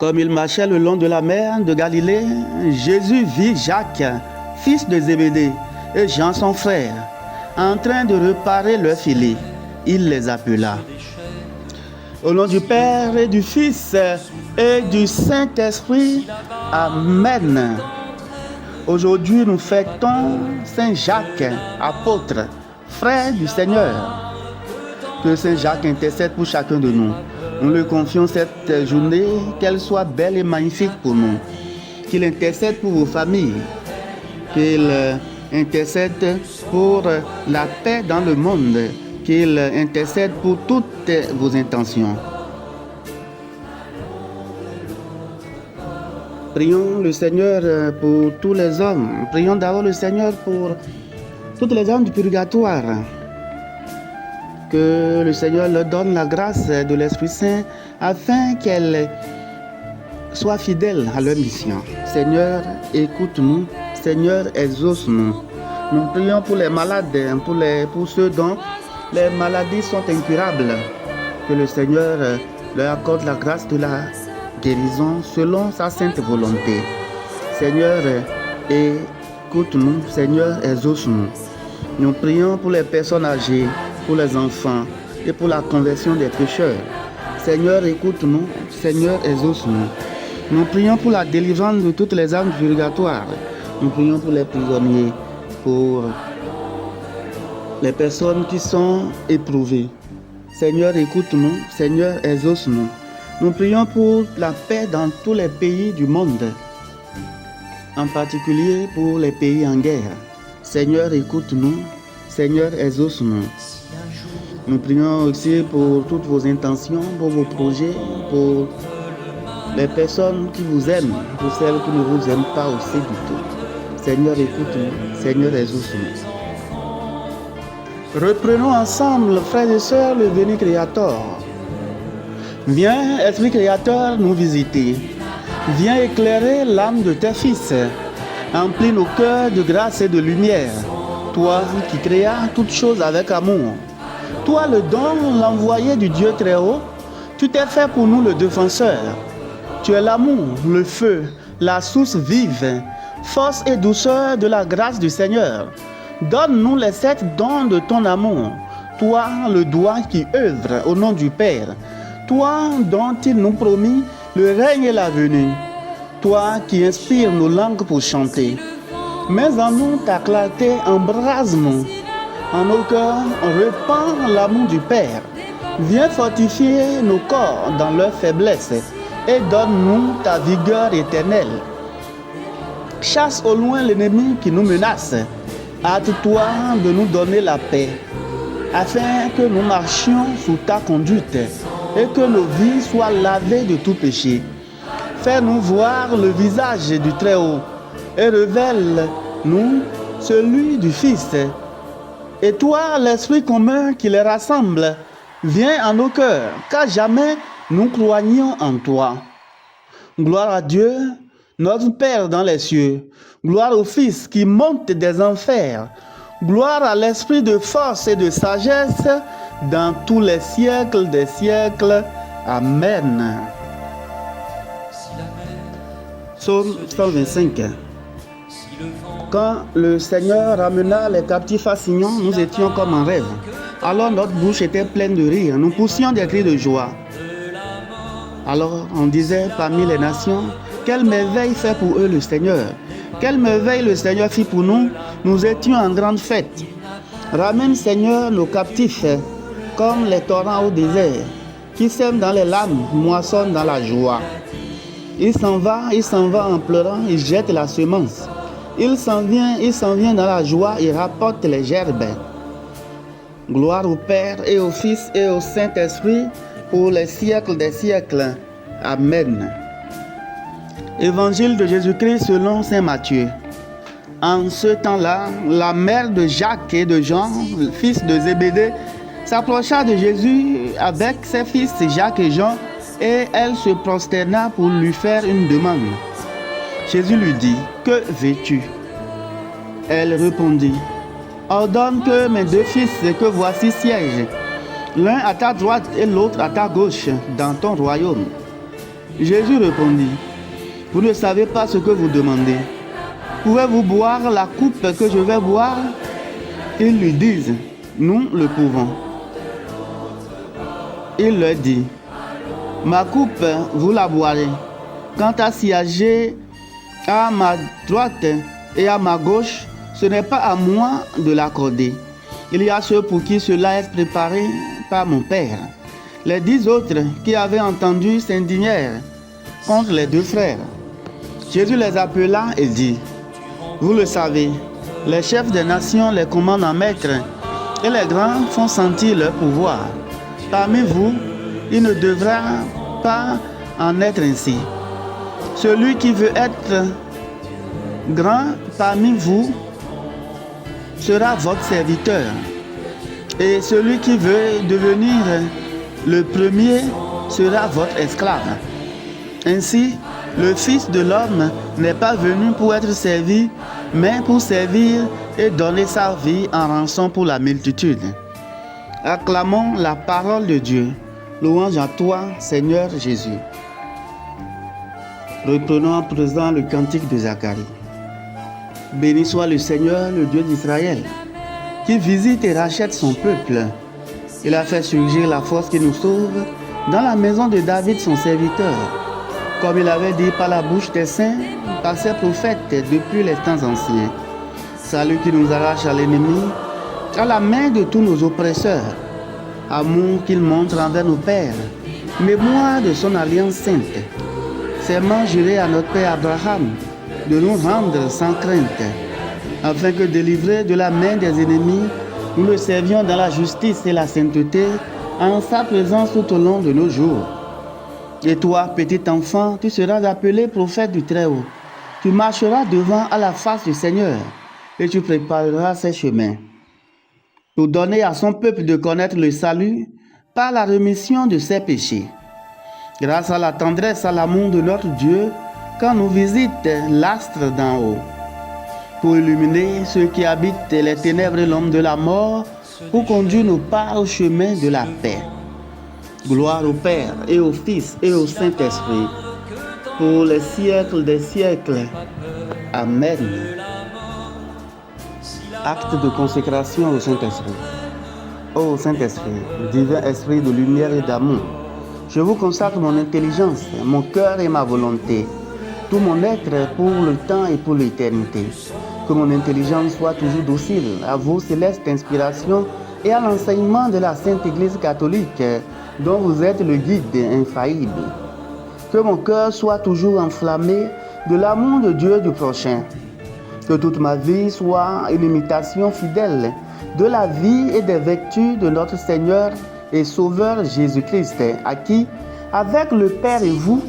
Comme il marchait le long de la mer de Galilée, Jésus vit Jacques, fils de Zébédée, et Jean son frère, en train de réparer leur filet. Il les appela. Au nom du Père et du Fils et du Saint-Esprit, Amen. Aujourd'hui, nous fêtons Saint Jacques, apôtre, frère du Seigneur. Que Saint Jacques intercède pour chacun de nous. Nous lui confions cette journée, qu'elle soit belle et magnifique pour nous. Qu'il intercède pour vos familles. Qu'il intercède pour la paix dans le monde. Qu'il intercède pour toutes vos intentions. Prions le Seigneur pour tous les hommes. Prions d'abord le Seigneur pour toutes les âmes du purgatoire. Que le Seigneur leur donne la grâce de l'Esprit Saint afin qu'elles soient fidèles à leur mission. Seigneur, écoute-nous. Seigneur, exauce-nous. Nous prions pour les malades, pour ceux dont les maladies sont incurables. Que le Seigneur leur accorde la grâce de la guérison selon sa sainte volonté. Seigneur, écoute-nous. Seigneur, exauce-nous. Nous prions pour les personnes âgées, pour les enfants et pour la conversion des pécheurs. Seigneur, écoute-nous. Seigneur, exauce-nous. Nous prions pour la délivrance de toutes les âmes purgatoires. Nous prions pour les prisonniers, pour les personnes qui sont éprouvées. Seigneur, écoute-nous. Seigneur, exauce-nous. Nous prions pour la paix dans tous les pays du monde, en particulier pour les pays en guerre. Seigneur, écoute-nous. Seigneur, exauce-nous. Nous prions aussi pour toutes vos intentions, pour vos projets, pour les personnes qui vous aiment, pour celles qui ne vous aiment pas aussi du tout. Seigneur, écoute-nous. Seigneur, exauce-nous. Reprenons ensemble, frères et sœurs, le Veni Creator. Viens, Esprit Créateur, nous visiter. Viens éclairer l'âme de tes fils. Emplis nos cœurs de grâce et de lumière. Toi qui créas toutes choses avec amour. Toi le don, l'envoyé du Dieu très haut, tu t'es fait pour nous le défenseur. Tu es l'amour, le feu, la source vive, force et douceur de la grâce du Seigneur. Donne-nous les 7 dons de ton amour. Toi le doigt qui œuvre au nom du Père. Toi dont il nous promit le règne et la venue. Toi qui inspires nos langues pour chanter. Mets en nous ta clarté, embrase-nous. En nos cœurs, répands l'amour du Père. Viens fortifier nos corps dans leur faiblesse et donne-nous ta vigueur éternelle. Chasse au loin l'ennemi qui nous menace. Hâte-toi de nous donner la paix, afin que nous marchions sous ta conduite et que nos vies soient lavées de tout péché. Fais-nous voir le visage du Très-Haut et révèle-nous celui du Fils. Et toi, l'Esprit commun qui les rassemble, viens en nos cœurs, car jamais nous croyons en toi. Gloire à Dieu, notre Père dans les cieux. Gloire au Fils qui monte des enfers. Gloire à l'Esprit de force et de sagesse dans tous les siècles des siècles. Amen. Psaume 125. Quand le Seigneur ramena les captifs à Sion, nous étions comme en rêve. Alors notre bouche était pleine de rire, nous poussions des cris de joie. Alors on disait parmi les nations, quelle merveille fait pour eux le Seigneur. Quelle merveille le Seigneur fit pour nous, nous étions en grande fête. Ramène Seigneur nos captifs, comme les torrents au désert, qui sèment dans les lames, moissonnent dans la joie. Il s'en va en pleurant, il jette la semence. Il s'en vient dans la joie, il rapporte les gerbes. Gloire au Père et au Fils et au Saint-Esprit, pour les siècles des siècles. Amen. Évangile de Jésus-Christ selon saint Matthieu. En ce temps-là, la mère de Jacques et de Jean, le fils de Zébédée, s'approcha de Jésus avec ses fils Jacques et Jean, et elle se prosterna pour lui faire une demande. Jésus lui dit, que veux-tu? Elle répondit, ordonne que mes 2 fils que voici siègent, l'un à ta droite et l'autre à ta gauche, dans ton royaume. Jésus répondit, vous ne savez pas ce que vous demandez. Pouvez-vous boire la coupe que je vais boire? Ils lui disent, nous le pouvons. Il leur dit, ma coupe, vous la boirez. Quant à siéger à ma droite et à ma gauche, ce n'est pas à moi de l'accorder. Il y a ceux pour qui cela est préparé par mon Père. Les 10 autres qui avaient entendu s'indignèrent contre les 2 frères. Jésus les appela et dit, vous le savez, les chefs des nations les commandent en maître et les grands font sentir leur pouvoir. Parmi vous, il ne devra pas en être ainsi. Celui qui veut être grand parmi vous sera votre serviteur. Et celui qui veut devenir le premier sera votre esclave. Ainsi, le Fils de l'homme n'est pas venu pour être servi, mais pour servir et donner sa vie en rançon pour la multitude. Acclamons la parole de Dieu. Louange à toi, Seigneur Jésus. Reprenons à présent le cantique de Zacharie. Béni soit le Seigneur, le Dieu d'Israël, qui visite et rachète son peuple. Il a fait surgir la force qui nous sauve dans la maison de David, son serviteur, comme il avait dit par la bouche des saints, par ses prophètes depuis les temps anciens. Salut qui nous arrache à l'ennemi, à la main de tous nos oppresseurs. Amour qu'il montre envers nos pères, mémoire de son alliance sainte. Serment juré à notre père Abraham de nous rendre sans crainte, afin que délivrés de la main des ennemis, nous le servions dans la justice et la sainteté, en sa présence tout au long de nos jours. Et toi, petit enfant, tu seras appelé prophète du Très-Haut. Tu marcheras devant à la face du Seigneur, et tu prépareras ses chemins, pour donner à son peuple de connaître le salut par la rémission de ses péchés. Grâce à la tendresse, à l'amour de notre Dieu, quand nous visite l'astre d'en haut, pour illuminer ceux qui habitent les ténèbres et l'ombre de la mort, pour conduire nos pas au chemin de la paix. Gloire au Père et au Fils et au Saint-Esprit, pour les siècles des siècles. Amen. Acte de consécration au Saint-Esprit. Ô Saint-Esprit, divin esprit de lumière et d'amour, je vous consacre mon intelligence, mon cœur et ma volonté, tout mon être pour le temps et pour l'éternité. Que mon intelligence soit toujours docile à vos célestes inspirations et à l'enseignement de la Sainte Église catholique, dont vous êtes le guide infaillible. Que mon cœur soit toujours enflammé de l'amour de Dieu et du prochain. Que toute ma vie soit une imitation fidèle de la vie et des vertus de notre Seigneur et Sauveur Jésus-Christ, à qui, avec le Père et vous,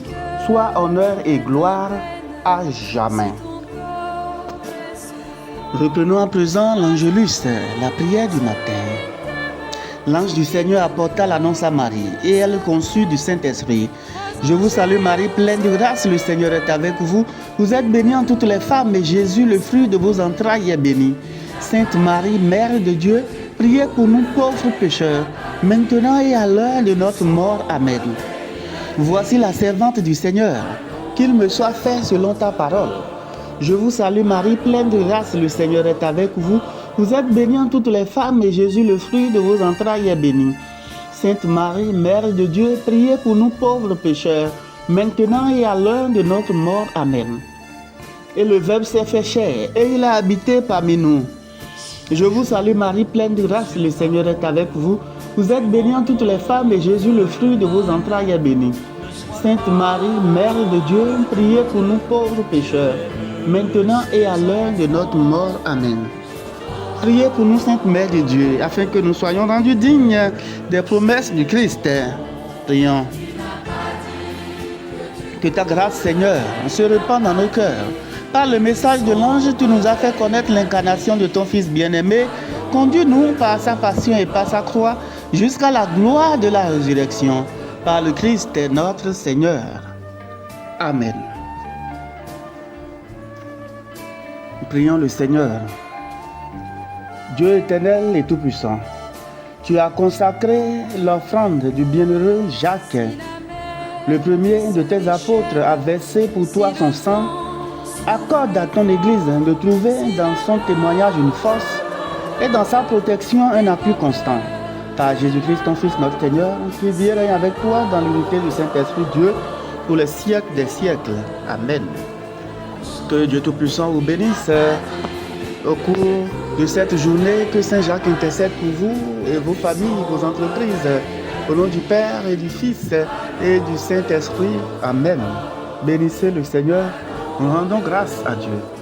soit honneur et gloire à jamais. Reprenons à présent l'Angélus, la prière du matin. L'ange du Seigneur apporta l'annonce à Marie, et elle conçut du Saint-Esprit. Je vous salue Marie, pleine de grâce, le Seigneur est avec vous. Vous êtes bénie en toutes les femmes, et Jésus, le fruit de vos entrailles, est béni. Sainte Marie, Mère de Dieu, priez pour nous pauvres pécheurs, maintenant et à l'heure de notre mort. Amen. Voici la servante du Seigneur, qu'il me soit fait selon ta parole. Je vous salue Marie, pleine de grâce, le Seigneur est avec vous. Vous êtes bénie en toutes les femmes, et Jésus, le fruit de vos entrailles, est béni. Sainte Marie, Mère de Dieu, priez pour nous pauvres pécheurs, maintenant et à l'heure de notre mort. Amen. Et le Verbe s'est fait chair, et il a habité parmi nous. Je vous salue Marie, pleine de grâce, le Seigneur est avec vous. Vous êtes bénie en toutes les femmes, et Jésus, le fruit de vos entrailles, est béni. Sainte Marie, Mère de Dieu, priez pour nous pauvres pécheurs, maintenant et à l'heure de notre mort. Amen. Priez pour nous, Sainte Mère de Dieu, afin que nous soyons rendus dignes des promesses du Christ. Prions. Que ta grâce, Seigneur, se répande dans nos cœurs. Par le message de l'ange, tu nous as fait connaître l'incarnation de ton Fils bien-aimé. Conduis-nous par sa passion et par sa croix jusqu'à la gloire de la résurrection. Par le Christ, notre Seigneur. Amen. Prions le Seigneur. Dieu éternel et tout-puissant, tu as consacré l'offrande du bienheureux Jacques le premier de tes apôtres, a versé pour toi son sang, accorde à ton Église de trouver dans son témoignage une force et dans sa protection un appui constant. Par Jésus-Christ, ton Fils, notre Seigneur, qui vit et règne avec toi dans l'unité du Saint-Esprit Dieu pour les siècles des siècles. Amen. Que Dieu Tout-Puissant vous bénisse au cours de cette journée. Que Saint Jacques intercède pour vous et vos familles, vos entreprises. Au nom du Père et du Fils et du Saint-Esprit. Amen. Bénissez le Seigneur. Nous rendons grâce à Dieu.